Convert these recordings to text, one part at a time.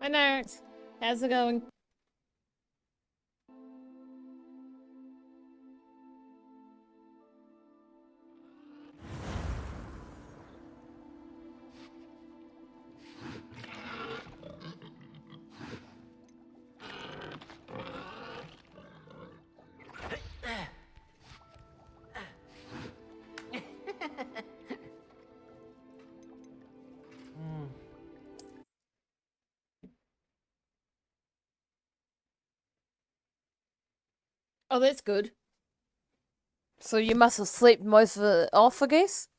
Hi, Nart. How's it going? Oh, that's good. So you must have slept most of it off, I guess?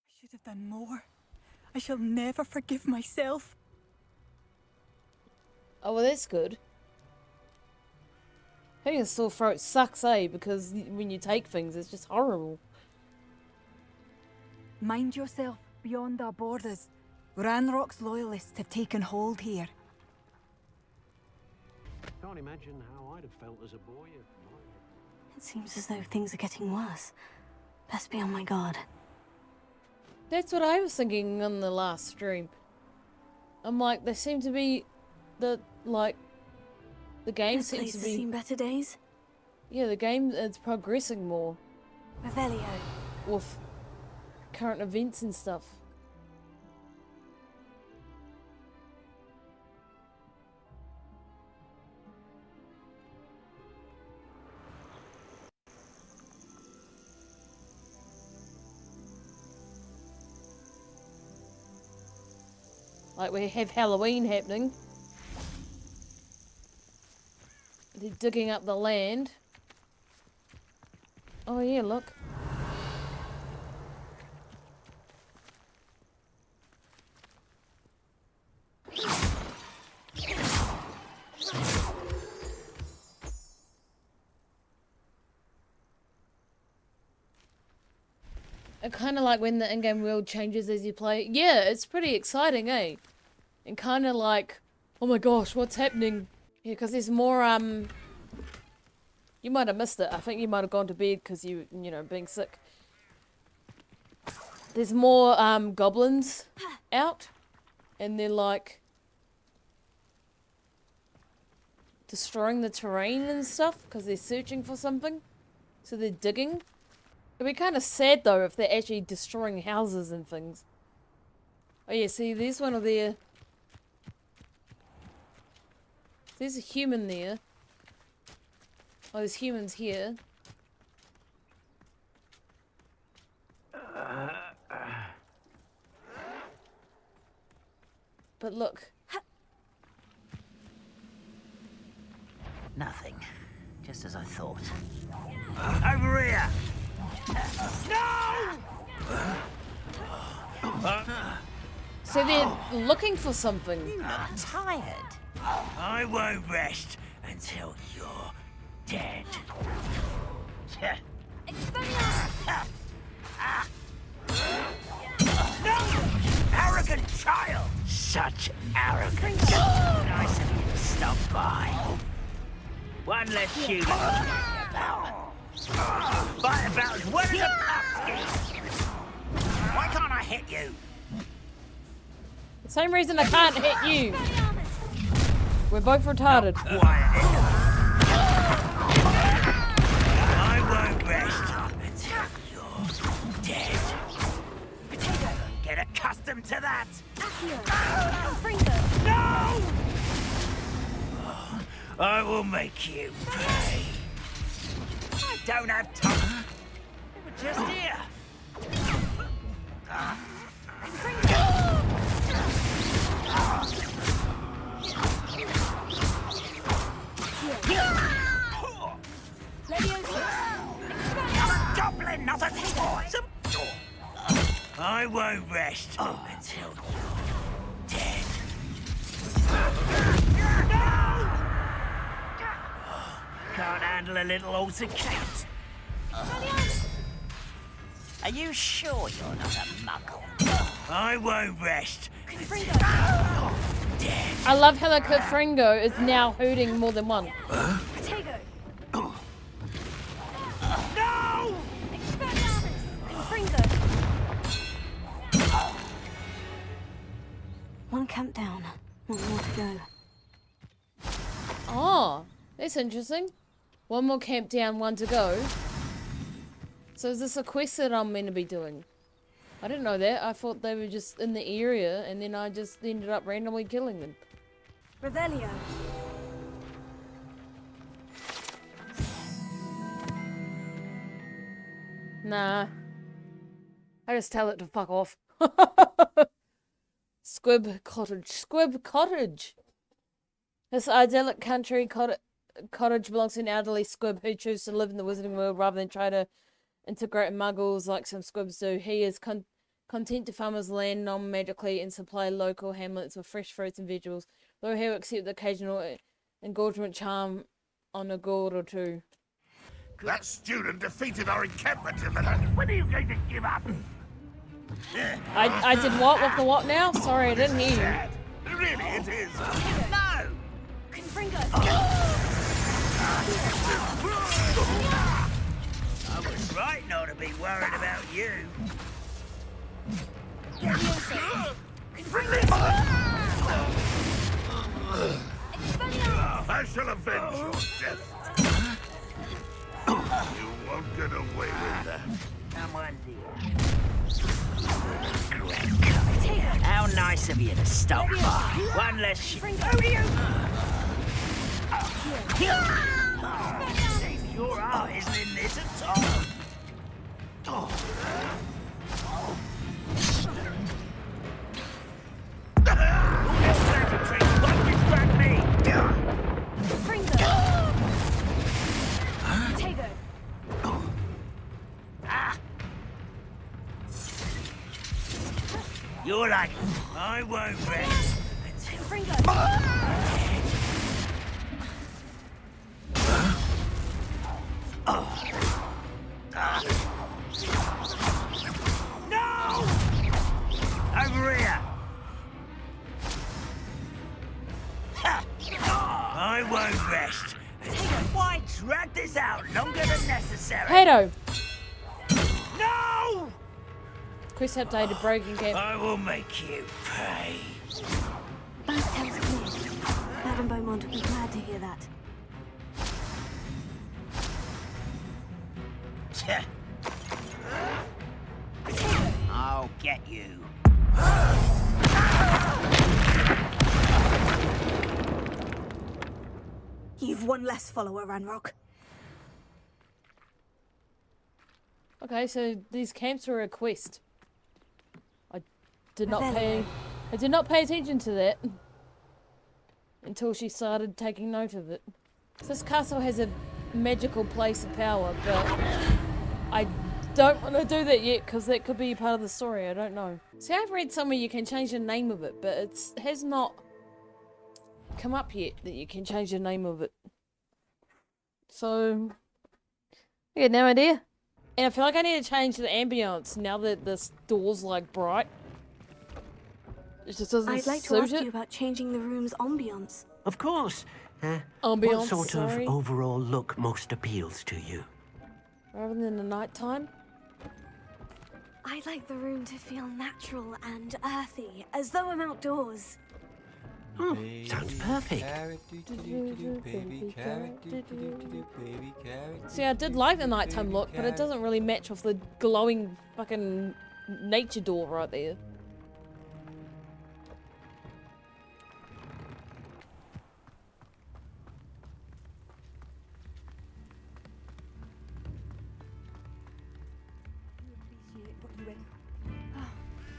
I should have done more. I shall never forgive myself. Oh, well, that's good. Having a sore throat sucks, eh? Because when you take things, it's just horrible. Mind yourself beyond our borders. Ranrock's loyalists have taken hold here. Can't imagine how I'd have felt as a boy. It seems as though things are getting worse. Best be on my guard. That's what I was thinking on the last stream. I'm like, there seem to be the game This seems place to has be seen better days. yeah, the game is progressing more Revelio. with current events and stuff. Like we have Halloween happening. They're digging up the land. Oh yeah, look. I kind of like when the in-game world changes as you play. Yeah, it's pretty exciting, eh? And kind of like, oh my gosh, what's happening? Yeah, because there's more, you might have missed it. I think you might have gone to bed because you know, being sick. There's more, goblins out. And they're like destroying the terrain and stuff because they're searching for something. So they're digging. It'd be kind of sad though if they're actually destroying houses and things. Oh yeah, see, there's one of their... There's a human there. Oh, there's humans here. But look. Nothing. Just as I thought. Over here! No! So they're looking for something. You look tired. I won't rest until you're dead. No! Arrogant child! Such arrogance. Nice of you to stop by. One less human to worry about. Fight about as well as a pumpkin. Why can't I hit you? The same reason I can't hit you. We're both retarded. Quiet. I won't rest until you're dead. Potato. Get accustomed to that. No! I will make you pay. I don't have time. We were just here. I'm a goblin, not a toy. I won't rest until you're dead. No! Can't handle a little altercation. Are you sure you're not a muggle? I won't rest until you're dead. I love how the Kafringo is now hooting more than one. Potato. Oh, that's interesting. One more camp down, one to go. So is this a quest that I'm meant to be doing? I didn't know that. I thought they were just in the area and then I just ended up randomly killing them. Revelio. Nah. I just tell it to fuck off. Squib Cottage. Squib Cottage! This idyllic country cottage belongs to an elderly squib who chooses to live in the wizarding world rather than try to integrate muggles like some squibs do. He is content to farm his land non-magically and supply local hamlets with fresh fruits and vegetables, though he will accept the occasional engorgement charm on a gourd or two. That student defeated our encampment in the... When are you going to give up? I did what with the what now? Sorry, I didn't hear you. Sad. Really, it is. No! Confringo. I was right not to be worried about you. I shall avenge your death. You won't get away with that. Come on, dear. How nice of you to stop by. One less Your heart isn't in this at all. You're like, I won't rest. No! Over here! I won't rest. Why drag this out longer than necessary? Kato! No! Quest updated broken camp. I will make you pay. Both tales clear. Madame Beaumont will be glad to hear that. I'll get you. You've one less follower, Ranrock. Okay, so these camps were a quest. I did not pay attention to that until she started taking note of it. So this castle has a magical place of power, but I don't want to do that yet because that could be part of the story. I don't know. See, I've read somewhere you can change the name of it, but it has not come up yet that you can change the name of it. So I got no idea. And I feel like I need to change the ambience now that this door's like bright. It just doesn't I'd like to suit ask you it. about changing the room's ambience. Of course. Ambience, what sort sorry. of overall look most appeals to you? Rather than the nighttime. I'd like the room to feel natural and earthy, as though I'm outdoors. Sounds perfect. See, I did like the nighttime look, but it doesn't really match with the glowing fucking nature door right there.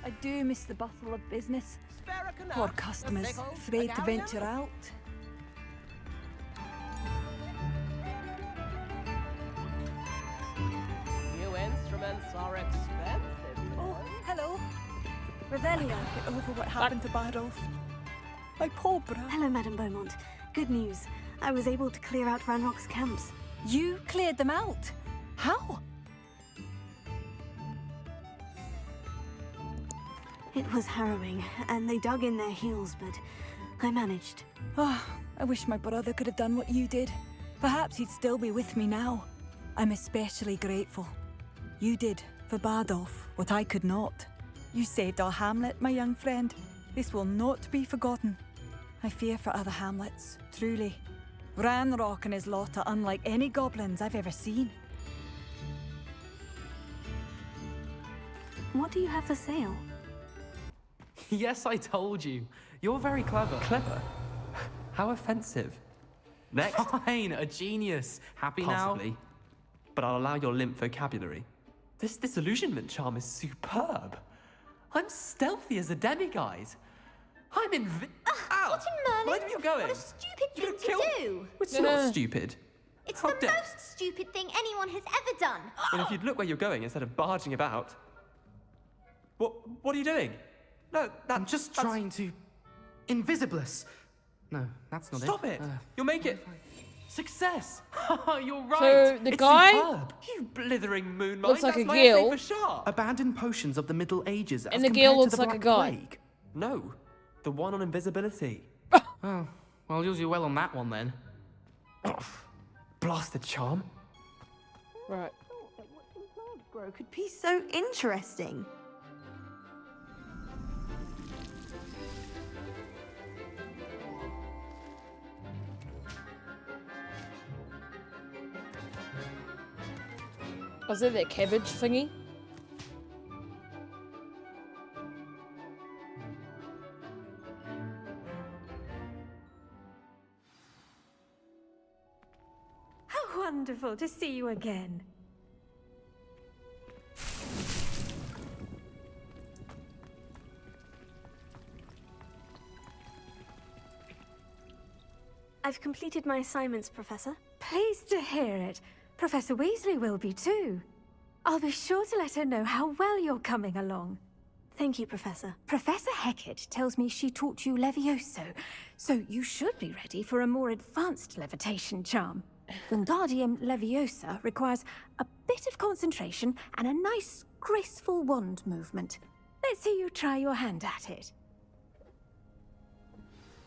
I do miss the bustle of business. Poor customers, afraid to venture out. New instruments are expensive. Oh, hello. Revelio. Get over what happened to Bardolph. My poor brother. Hello, Madame Beaumont. Good news. I was able to clear out Ranrock's camps. You cleared them out? How? It was harrowing, and they dug in their heels, but I managed. Oh, I wish my brother could have done what you did. Perhaps he'd still be with me now. I'm especially grateful. You did, for Bardolph, what I could not. You saved our hamlet, my young friend. This will not be forgotten. I fear for other hamlets, truly. Ranrock and his lot are unlike any goblins I've ever seen. What do you have for sale? Yes, I told you. You're very clever. Clever? How offensive. Next. Fine, a genius. Happy Possibly. now? But I'll allow your limp vocabulary. This disillusionment charm is superb. I'm stealthy as a demiguise. I'm Ow! What in Merlin? Mind where you're going. What a stupid You're thing gonna to do! It's not stupid. It's How the dare- most stupid thing anyone has ever done. Well, if you'd look where you're going instead of barging about. What are you doing? No, I'm just trying to... Invisibless. No, that's not Stop it! You'll make it. Success! You're right! So, the It's guy superb. You blithering moonlight! looks like That's a my gill. essay for sharp. Abandoned potions of the Middle Ages as And the compared gill to looks the like a Black guy. Plague. No, the one on invisibility. Oh, well, you'll do well on that one then. Blasted charm. Right. Watching plants grow could be so interesting. Was it that cabbage thingy? How wonderful to see you again. I've completed my assignments, Professor. Pleased to hear it. Professor Weasley will be too. I'll be sure to let her know how well you're coming along. Thank you, Professor. Professor Hecat tells me she taught you Levioso, so you should be ready for a more advanced levitation charm. Wingardium Leviosa requires a bit of concentration and a nice, graceful wand movement. Let's see you try your hand at it.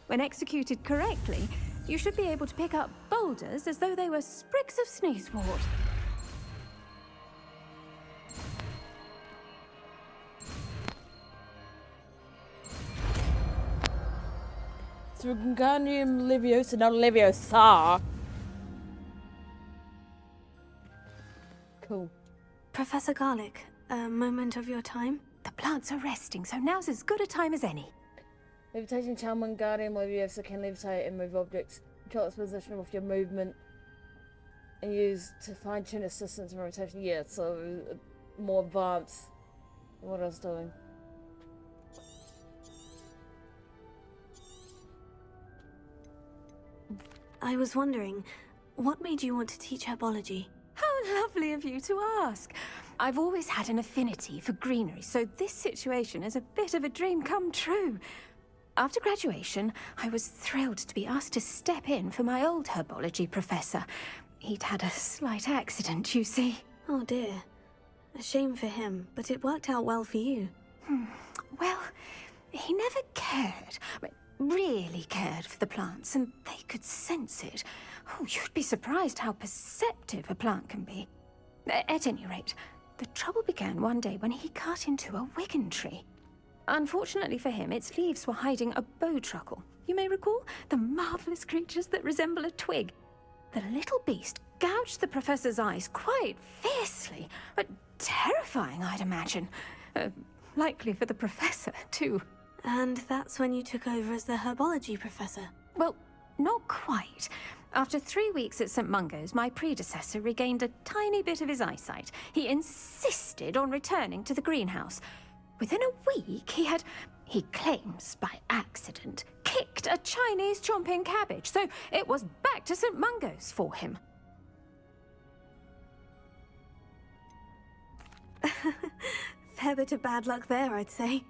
When executed correctly, you should be able to pick up boulders as though they were sprigs of sneezewort. So Wingardium Leviosa, not Leviosa. Cool. Professor Garlick, a moment of your time? The plants are resting, so now's as good a time as any. Levitation charm Wingardium Leviosa can levitate and move objects. Control its position with your movement. And use to fine-tune assistance and rotation. Yeah, so more advanced than what I was doing. I was wondering, what made you want to teach herbology? How lovely of you to ask. I've always had an affinity for greenery, so this situation is a bit of a dream come true. After graduation, I was thrilled to be asked to step in for my old herbology professor. He'd had a slight accident, you see. Oh dear. A shame for him, but it worked out well for you. Well, he never cared. Really cared for the plants, and they could sense it. Oh, you'd be surprised how perceptive a plant can be. At any rate, the trouble began one day when he cut into a wigan tree. Unfortunately for him, its leaves were hiding a bowtruckle. You may recall the marvelous creatures that resemble a twig. The little beast gouged the professor's eyes quite fiercely, but terrifying, I'd imagine. Likely for the professor, too. And that's when you took over as the herbology professor? Well, not quite. After 3 weeks at St. Mungo's, my predecessor regained a tiny bit of his eyesight. He insisted on returning to the greenhouse. Within a week, he claims by accident, kicked a Chinese chomping cabbage, so it was back to St. Mungo's for him. Fair bit of bad luck there, I'd say.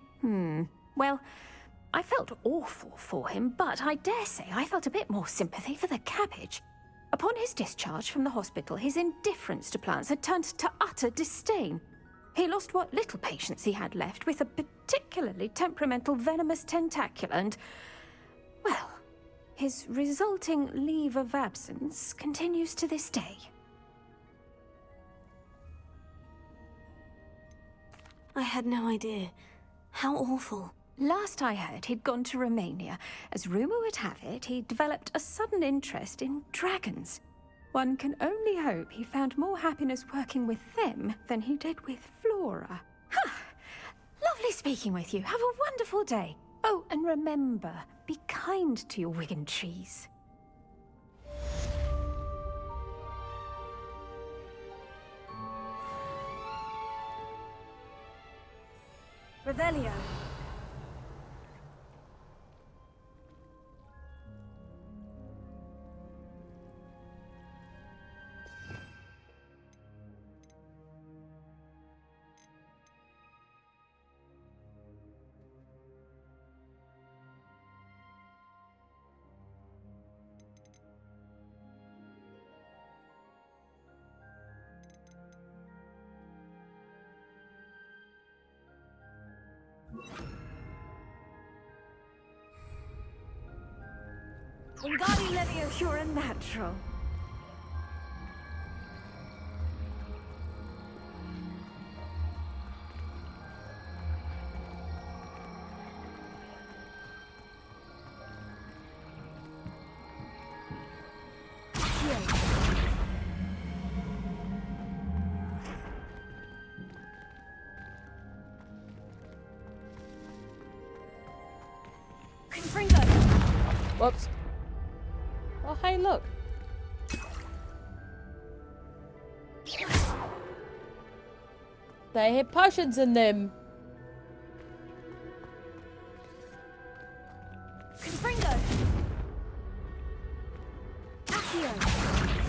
Well, I felt awful for him, but I dare say I felt a bit more sympathy for the cabbage. Upon his discharge from the hospital, his indifference to plants had turned to utter disdain. He lost what little patience he had left with a particularly temperamental venomous tentacula and, well, his resulting leave of absence continues to this day. I had no idea. How awful. Last I heard, he'd gone to Romania. As rumour would have it, he developed a sudden interest in dragons. One can only hope he found more happiness working with them than he did with Flora. Ha! Lovely speaking with you. Have a wonderful day. Oh, and remember, be kind to your Wigan trees. Revelio. Wingardium Leviosa, you're a natural. Whoops. Oh, hey, look. They had potions in them. Confringo. Accio.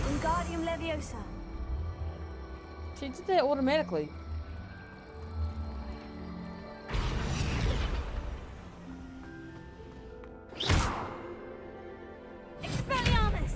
Wingardium Leviosa. She did that automatically. Expelliarmus.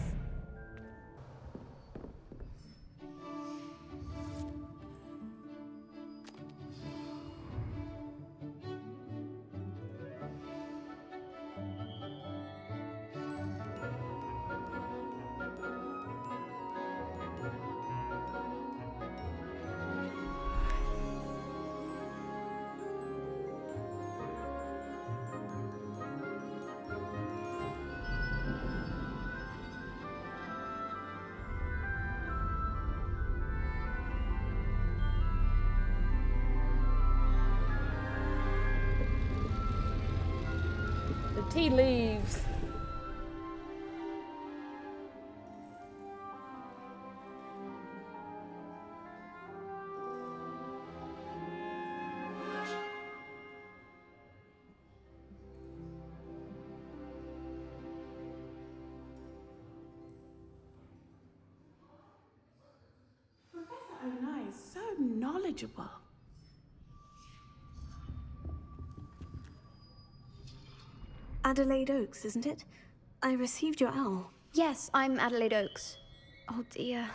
The tea leaves. Professor Onai is so knowledgeable. Adelaide Oaks, isn't it? I received your owl. Yes, I'm Adelaide Oaks. Oh dear.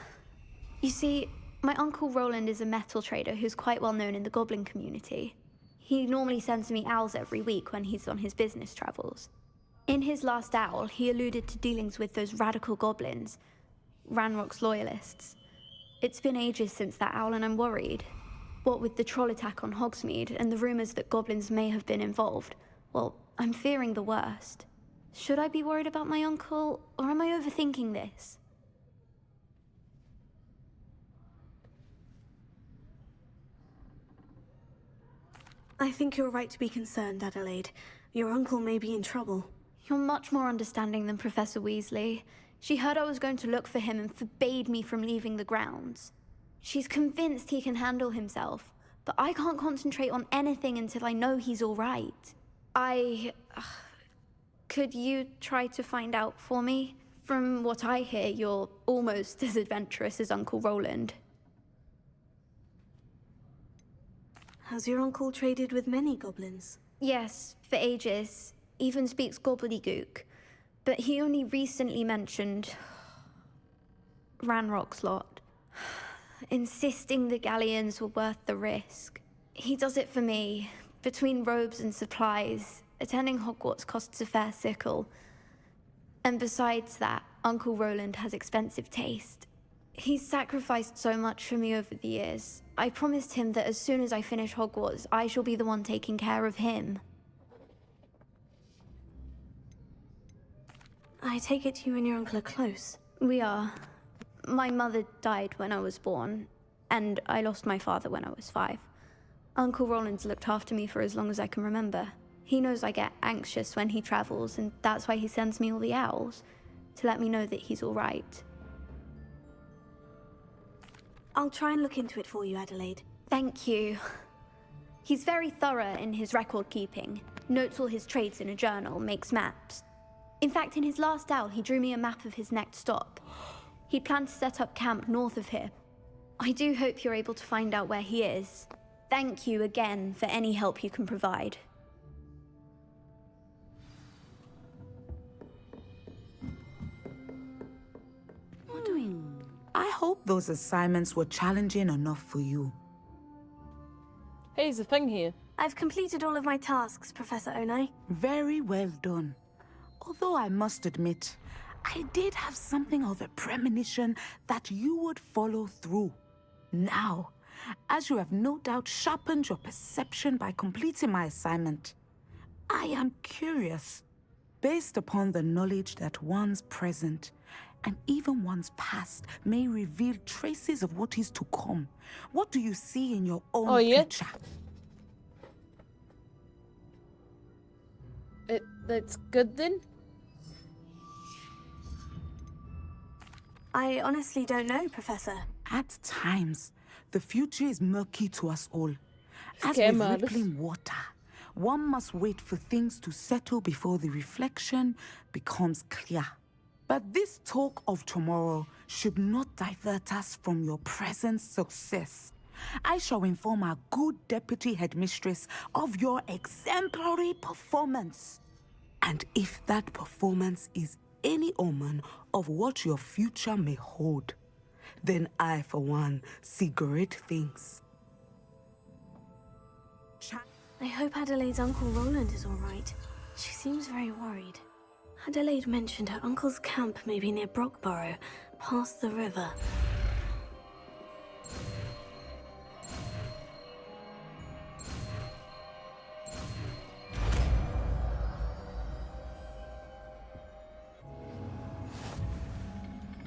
You see, my uncle Roland is a metal trader who's quite well known in the goblin community. He normally sends me owls every week when he's on his business travels. In his last owl, he alluded to dealings with those radical goblins, Ranrock's loyalists. It's been ages since that owl and I'm worried. What with the troll attack on Hogsmeade and the rumors that goblins may have been involved, well, I'm fearing the worst. Should I be worried about my uncle, or am I overthinking this? I think you're right to be concerned, Adelaide. Your uncle may be in trouble. You're much more understanding than Professor Weasley. She heard I was going to look for him and forbade me from leaving the grounds. She's convinced he can handle himself, but I can't concentrate on anything until I know he's all right. Could you try to find out for me? From what I hear, you're almost as adventurous as Uncle Roland. Has your uncle traded with many goblins? Yes, for ages. Even speaks gobbledygook. But he only recently mentioned Ranrock's lot, insisting the galleons were worth the risk. He does it for me. Between robes and supplies, attending Hogwarts costs a fair sickle. And besides that, Uncle Roland has expensive taste. He's sacrificed so much for me over the years. I promised him that as soon as I finish Hogwarts, I shall be the one taking care of him. I take it you and your uncle are close. We are. My mother died when I was born, and I lost my father when I was 5. Uncle Roland's looked after me for as long as I can remember. He knows I get anxious when he travels, and that's why he sends me all the owls, to let me know that he's all right. I'll try and look into it for you, Adelaide. Thank you. He's very thorough in his record keeping, notes all his trades in a journal, makes maps. In fact, in his last owl, he drew me a map of his next stop. He planned to set up camp north of here. I do hope you're able to find out where he is. Thank you again for any help you can provide. I hope those assignments were challenging enough for you. Hey, there's a thing here. I've completed all of my tasks, Professor Onai. Very well done. Although I must admit, I did have something of a premonition that you would follow through. Now, as you have no doubt sharpened your perception by completing my assignment, I am curious, based upon the knowledge that one's present and even one's past may reveal traces of what is to come. What do you see in your own future? That's good then? I honestly don't know, Professor. At times, the future is murky to us all. As Okay, with rippling water, one must wait for things to settle before the reflection becomes clear. But this talk of tomorrow should not divert us from your present success. I shall inform our good deputy headmistress of your exemplary performance. And if that performance is any omen of what your future may hold, then I, for one, see great things. I hope Adelaide's Uncle Roland is all right. She seems very worried. Adelaide mentioned her uncle's camp may be near Brockborough, past the river.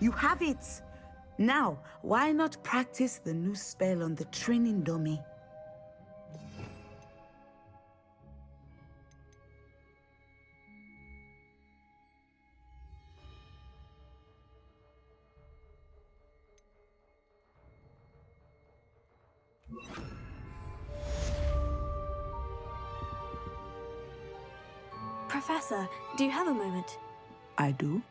You have it! Now, why not practice the new spell on the training dummy? Professor, do you have a moment? I do.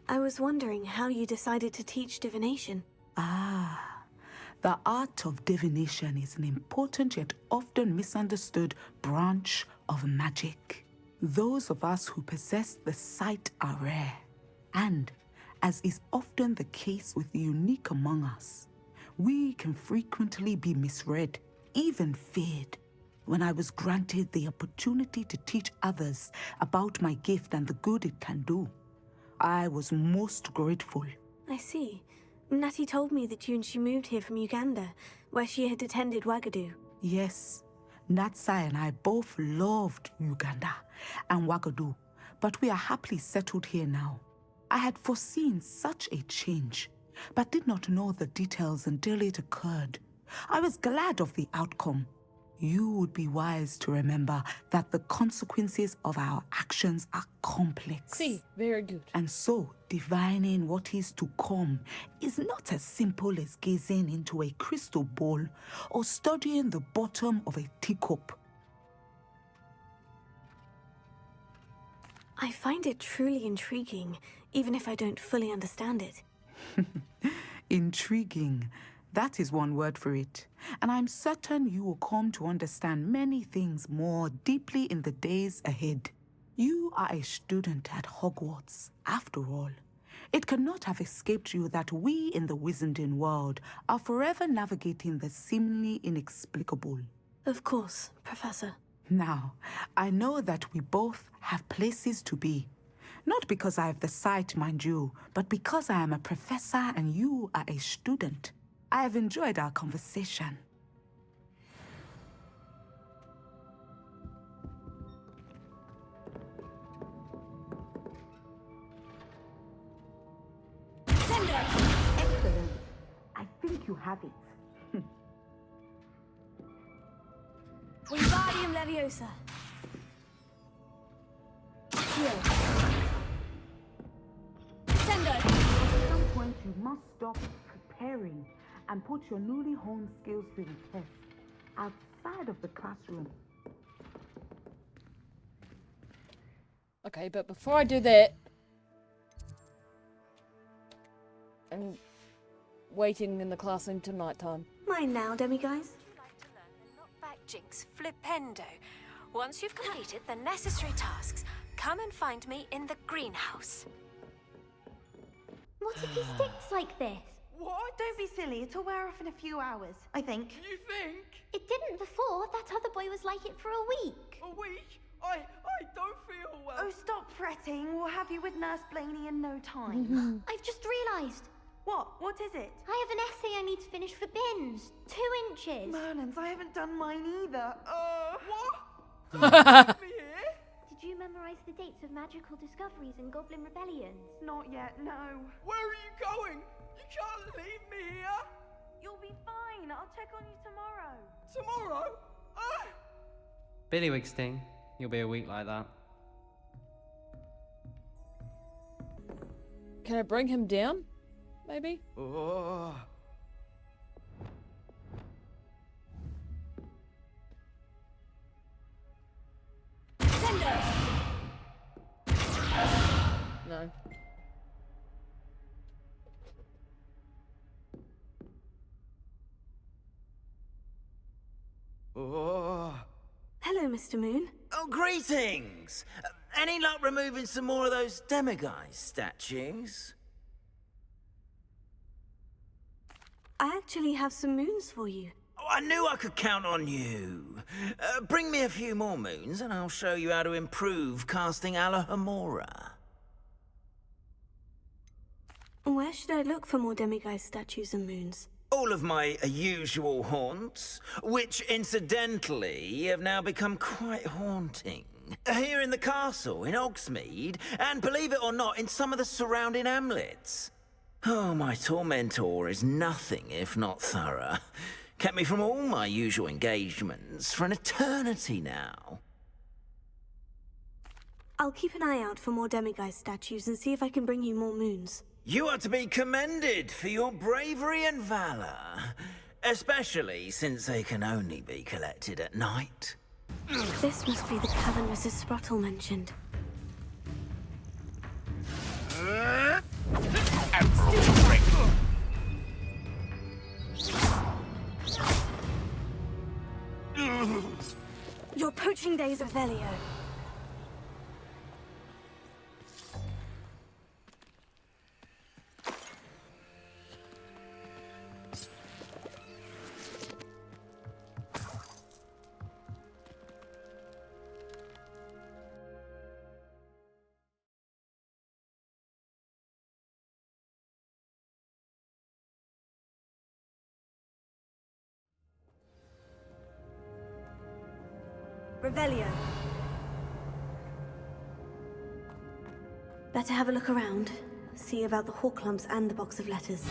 I was wondering how you decided to teach divination. Ah, the art of divination is an important yet often misunderstood branch of magic. Those of us who possess the sight are rare, and, as is often the case with the unique among us, we can frequently be misread, even feared. When I was granted the opportunity to teach others about my gift and the good it can do, I was most grateful. I see. Natty told me that you and she moved here from Uganda, where she had attended Wagadu. Yes, Natsai and I both loved Uganda and Wagadu, but we are happily settled here now. I had foreseen such a change, but did not know the details until it occurred. I was glad of the outcome. You would be wise to remember that the consequences of our actions are complex. See, very good. And so, divining what is to come is not as simple as gazing into a crystal ball or studying the bottom of a teacup. I find it truly intriguing, even if I don't fully understand it. Intriguing. That is one word for it. And I'm certain you will come to understand many things more deeply in the days ahead. You are a student at Hogwarts, after all. It cannot have escaped you that we in the Wizarding world are forever navigating the seemingly inexplicable. Of course, Professor. Now, I know that we both have places to be. Not because I have the sight, mind you, but because I am a professor and you are a student. I have enjoyed our conversation. you have it. Wingardium Leviosa. Heal. Sendo. At some point, you must stop preparing and put your newly honed skills to the test outside of the classroom. Okay, but before I do that, I'm waiting in the classroom till night time. Mine now, demiguise. Back Jinx Flipendo. Once you've completed the necessary tasks, come and find me in the greenhouse. What if he sticks like this? What? Don't be silly. It'll wear off in a few hours, I think. You think? It didn't before. That other boy was like it for a week. A week? I don't feel well. Oh, stop fretting. We'll have you with Nurse Blaney in no time. I've just realised. What? What is it? I have an essay I need to finish for bins. 2 inches. Merlins, I haven't done mine either. What? Don't leave me here. Did you memorise the dates of magical discoveries and goblin rebellions? Not yet, no. Where are you going? You can't leave me here. You'll be fine. I'll check on you tomorrow. Tomorrow? Billywig Sting. You'll be a week like that. Can I bring him down? Maybe? Oh. No. Oh. Hello, Mr. Moon. Oh, greetings! Any luck removing some more of those demiguise statues? I actually have some moons for you. Oh, I knew I could count on you. Bring me a few more moons and I'll show you how to improve casting Alohomora. Where should I look for more demiguise statues and moons? All of my usual haunts, which incidentally have now become quite haunting. Here in the castle, in Hogsmeade, and believe it or not, in some of the surrounding hamlets. Oh, my tormentor is nothing if not thorough. Kept me from all my usual engagements for an eternity now. I'll keep an eye out for more demiguise statues and see if I can bring you more moons. You are to be commended for your bravery and valor, especially since they can only be collected at night. This must be the cavern Mrs. Sprottle mentioned. Your poaching days, Revelio. Revelio. Better have a look around. See about the Horklumps and the box of letters.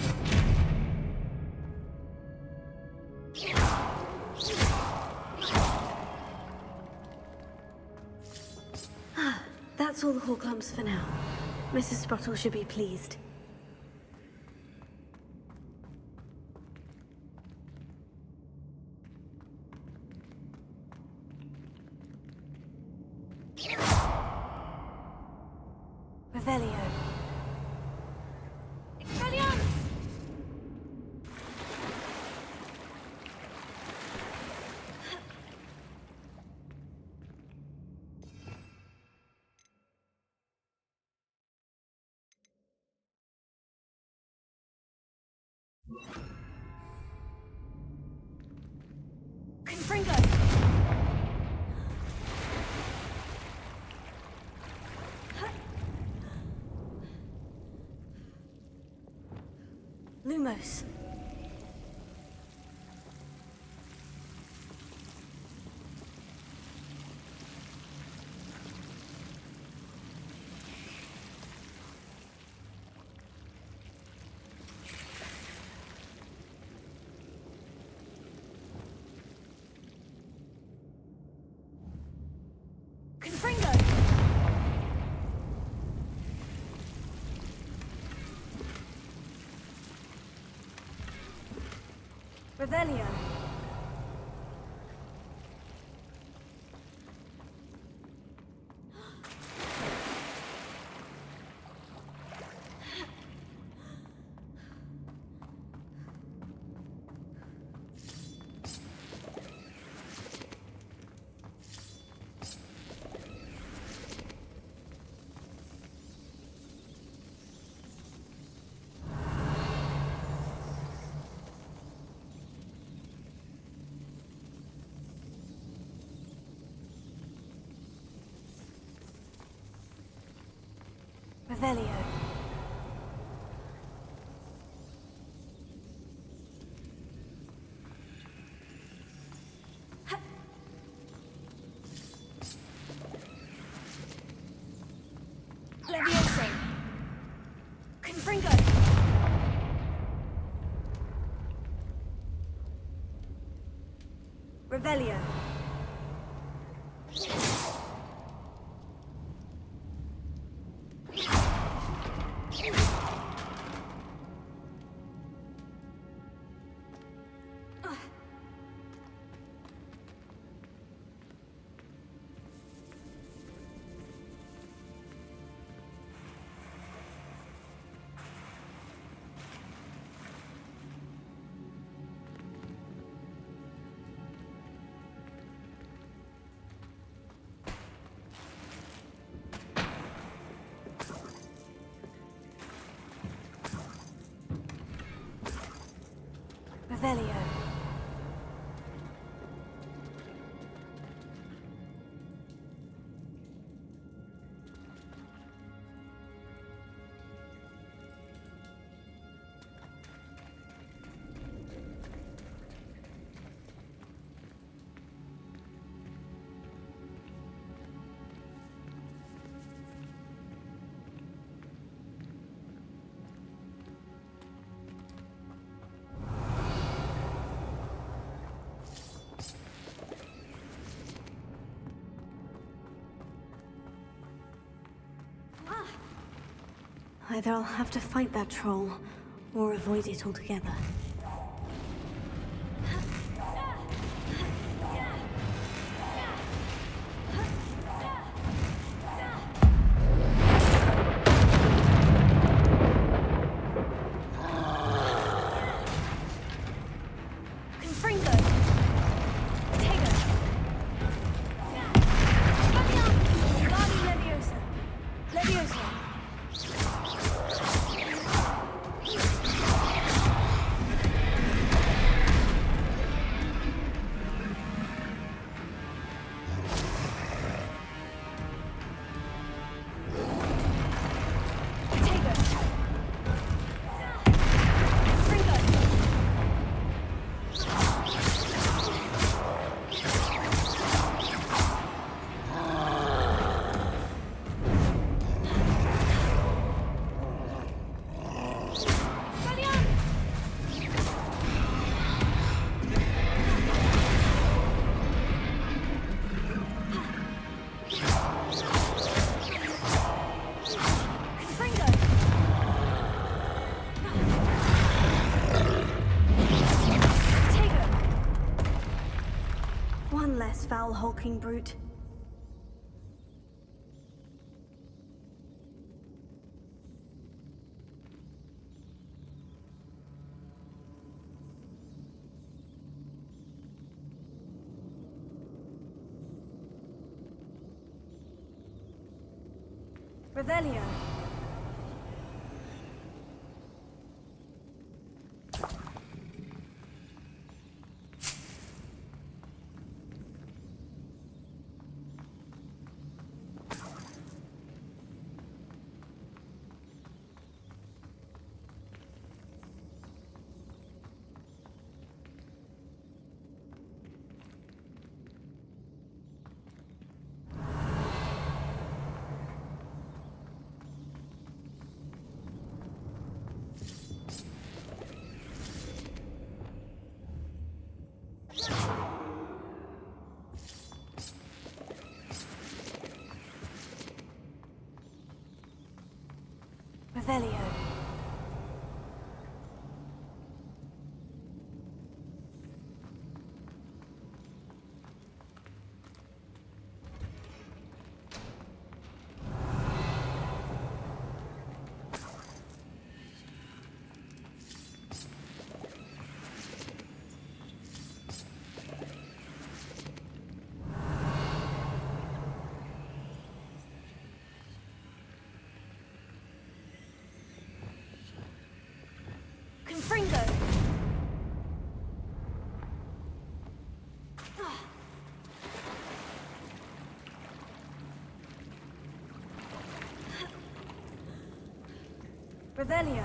That's all the Horklumps for now. Mrs. Sprottle should be pleased. Revelio. Expelliarmus! Confringo! Lumos. Revelio. Revelio. Levioso. Confringo. Revelio. Revelio. Either I'll have to fight that troll, or avoid it altogether. Confringo! Tego! Guardi Leviosa! Leviosa! One less foul hulking brute. Revelio. Revelio. Revelio.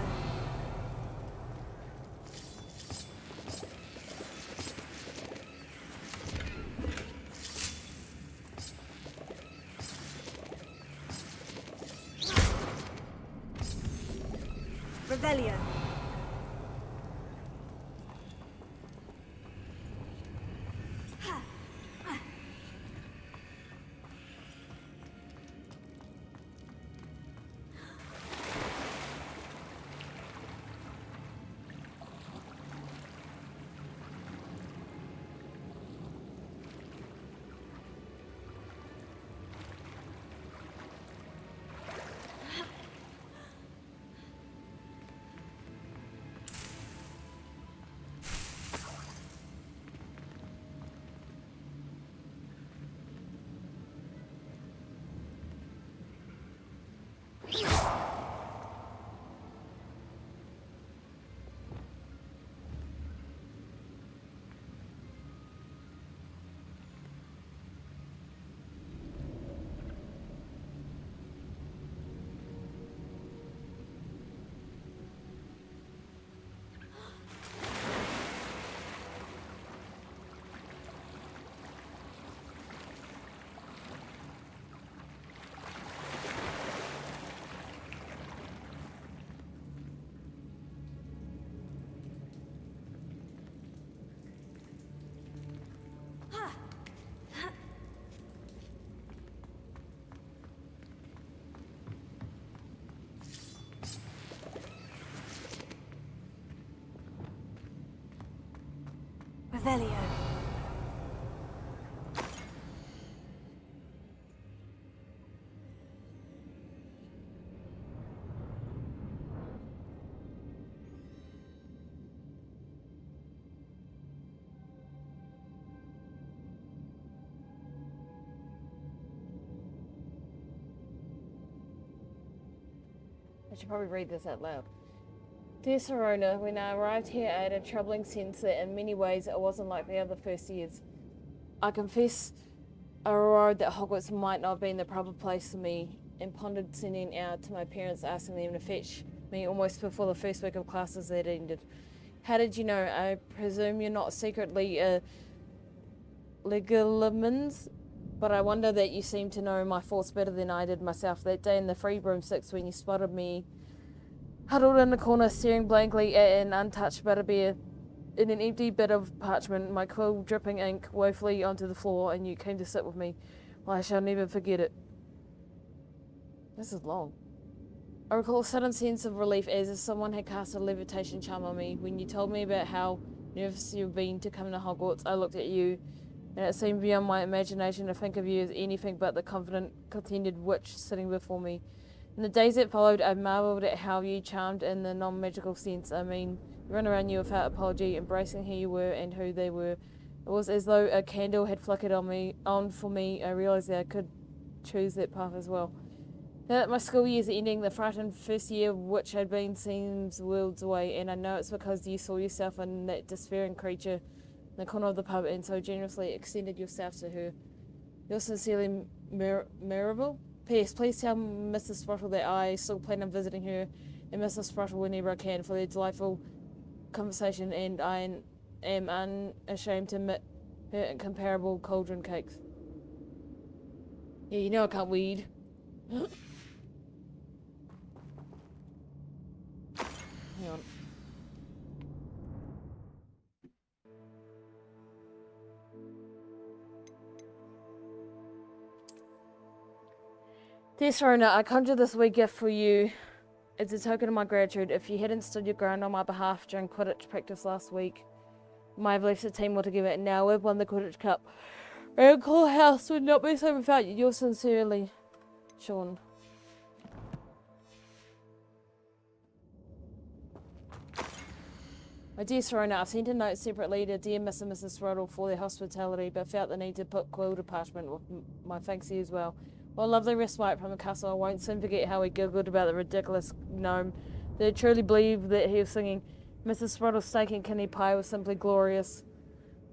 Revelio. Revelio. I should probably read this out loud. Dear Serona, when I arrived here, I had a troubling sense that in many ways it wasn't like the other first years. I confess I worried that Hogwarts might not have been the proper place for me, and pondered sending out to my parents asking them to fetch me almost before the first week of classes had ended. How did you know? I presume you're not secretly a Legilimens, but I wonder that you seem to know my thoughts better than I did myself. That day in the free broomsticks when you spotted me huddled in the corner, staring blankly at an untouched butterbeer in an empty bit of parchment, my quill dripping ink woefully onto the floor, and you came to sit with me. Well, I shall never forget it. This is long. I recall a sudden sense of relief as if someone had cast a levitation charm on me. When you told me about how nervous you've been to come to Hogwarts, I looked at you, and it seemed beyond my imagination to think of you as anything but the confident, contented witch sitting before me. In the days that followed, I marvelled at how you charmed in the non-magical sense. I mean, you ran around you without apology, embracing who you were and who they were. It was as though a candle had flickered on for me. I realised that I could choose that path as well. Now that my school years are ending, the frightened first year of which had been seems worlds away, and I know it's because you saw yourself in that despairing creature in the corner of the pub and so generously extended yourself to her. Yours sincerely, Mirabel? P.S. Please tell Mrs. Sprottle that I still plan on visiting her and Mrs. Sprottle whenever I can for their delightful conversation, and I am unashamed to admit her incomparable cauldron cakes. Yeah, you know I can't weed. Hang on. Dear Serena, I conjure this wee gift for you as a token of my gratitude. If you hadn't stood your ground on my behalf during Quidditch practice last week, my beliefs the team altogether, and now we've won the Quidditch Cup. Ravenclaw House would not be so without you. Yours sincerely, Sean. My dear Serena, I've sent a note separately to dear Mr. and Mrs. Sprottle for their hospitality, but felt the need to put quill to parchment with my thanks to you as well. What a lovely respite from the castle. I won't soon forget how he giggled about the ridiculous gnome. They truly believed that he was singing. Mrs. Sprottle's steak and kidney pie was simply glorious.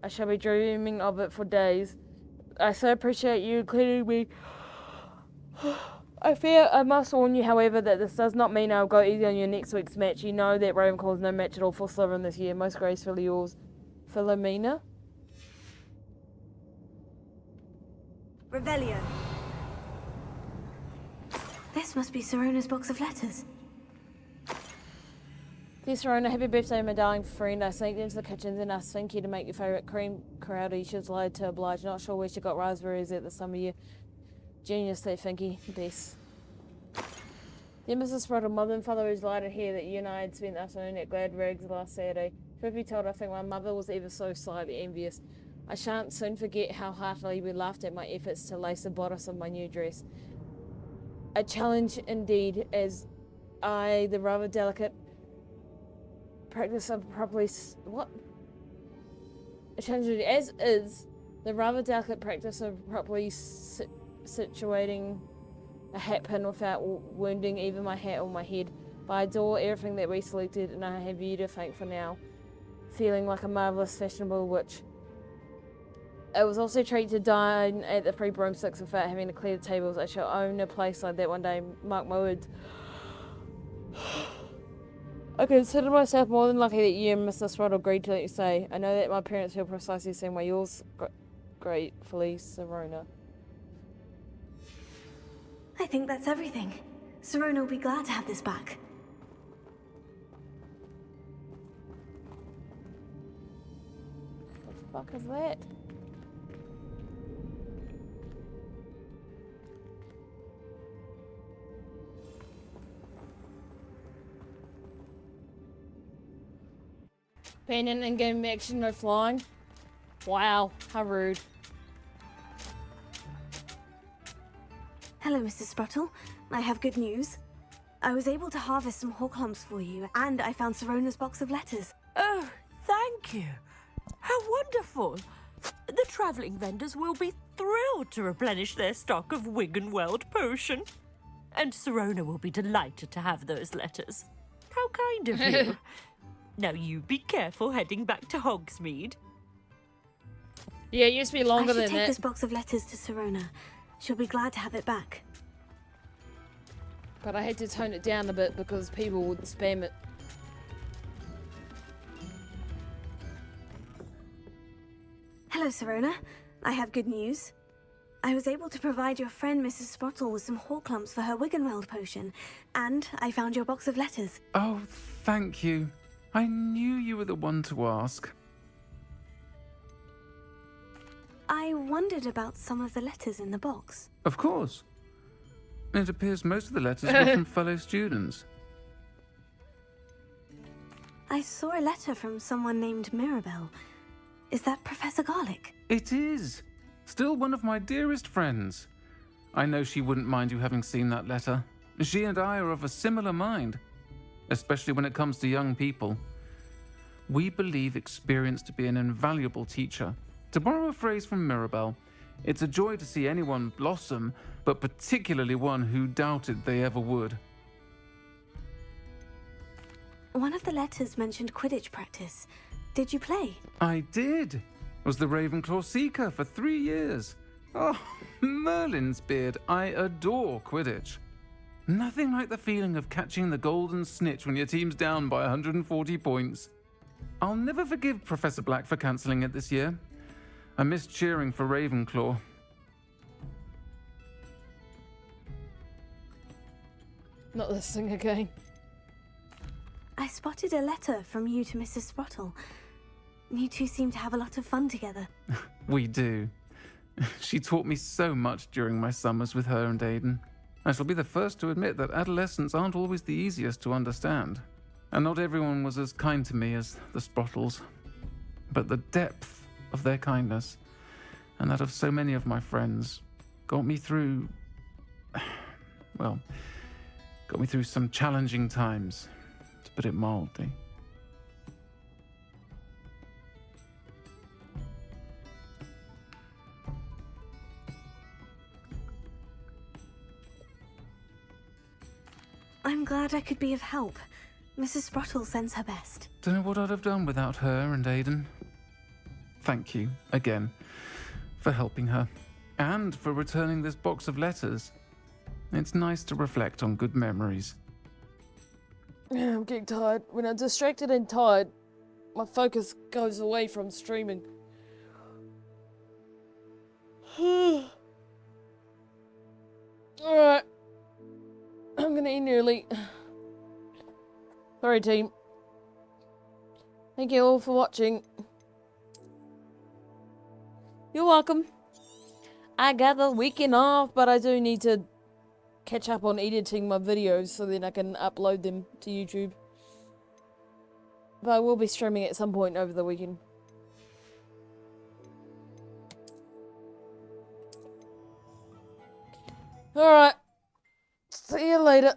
I shall be dreaming of it for days. I so appreciate you including me. I fear I must warn you, however, that this does not mean I'll go easy on your next week's match. You know that Ravenclaw is no match at all for Slytherin this year. Most gracefully yours, Philomena. Revelio. This must be Sirona's box of letters. Dear Sirona, happy birthday, my darling friend. I sneaked into the kitchen and asked Slinky to make your favourite cream crowdy. She was lied to oblige. Not sure where she got raspberries at this time of year. Genius, that Finky. Best. Dear Mrs. Sprottle, mother and father is delighted here that you and I had spent the afternoon at Glad Rags last Saturday. Truth be told, I think my mother was ever so slightly envious. I shan't soon forget how heartily we laughed at my efforts to lace the bodice of my new dress. A challenge indeed, as I, the rather delicate practice of properly... What? A challenge as is the rather delicate practice of properly situating a hat pin without wounding even my hat or my head. But I adore everything that we selected, and I have you to thank for now. Feeling like a marvellous fashionable witch. It was also a treat to dine at the Free Broomsticks without having to clear the tables. I shall own a place like that one day, mark my words. I consider myself more than lucky that you and Mr. Sprottle agreed to let you stay. I know that my parents feel precisely the same way. Yours, gratefully, Sirona. I think that's everything. Sirona will be glad to have this back. What the fuck is that? Paying in-game action, no flying. Wow, how rude. Hello, Mr. Sprottle. I have good news. I was able to harvest some horklumps for you, and I found Sirona's box of letters. Oh, thank you. How wonderful. The travelling vendors will be thrilled to replenish their stock of Wiggenweld potion. And Sirona will be delighted to have those letters. How kind of you. Now you be careful heading back to Hogsmeade. Yeah, it used to be longer than that. I should take that. this box of letters to Sirona. She'll be glad to have it back. But I had to tone it down a bit because people would spam it. Hello, Sirona. I have good news. I was able to provide your friend Mrs. Sprottle with some horklumps for her Wiggenweld potion, and I found your box of letters. Oh, thank you. I knew you were the one to ask. I wondered about some of the letters in the box. Of course. It appears most of the letters were from fellow students. I saw a letter from someone named Mirabelle. Is that Professor Garlick? It is. Still one of my dearest friends. I know she wouldn't mind you having seen that letter. She and I are of a similar mind, especially when it comes to young people. We believe experience to be an invaluable teacher. To borrow a phrase from Mirabelle, it's a joy to see anyone blossom, but particularly one who doubted they ever would. One of the letters mentioned Quidditch practice. Did you play? I did. Was the Ravenclaw Seeker for 3 years. Oh, Merlin's beard. I adore Quidditch. Nothing like the feeling of catching the golden snitch when your team's down by 140 points. I'll never forgive Professor Black for cancelling it this year. I missed cheering for Ravenclaw. Not this thing again. I spotted a letter from you to Mrs. Sprottle. You two seem to have a lot of fun together. We do. She taught me so much during my summers with her and Aidan. I shall be the first to admit that adolescents aren't always the easiest to understand. And not everyone was as kind to me as the Sprottles. But the depth of their kindness, and that of so many of my friends, got me through... well, got me through some challenging times, to put it mildly. I'm glad I could be of help. Mrs. Sprottle sends her best. Don't know what I'd have done without her and Aidan. Thank you, again, for helping her, and for returning this box of letters. It's nice to reflect on good memories. I'm getting tired. When I'm distracted and tired, my focus goes away from streaming. Alright. I'm gonna end early. Sorry, team. Thank you all for watching. You're welcome. I got the weekend off, but I do need to catch up on editing my videos so then I can upload them to YouTube. But I will be streaming at some point over the weekend. Alright. See you later.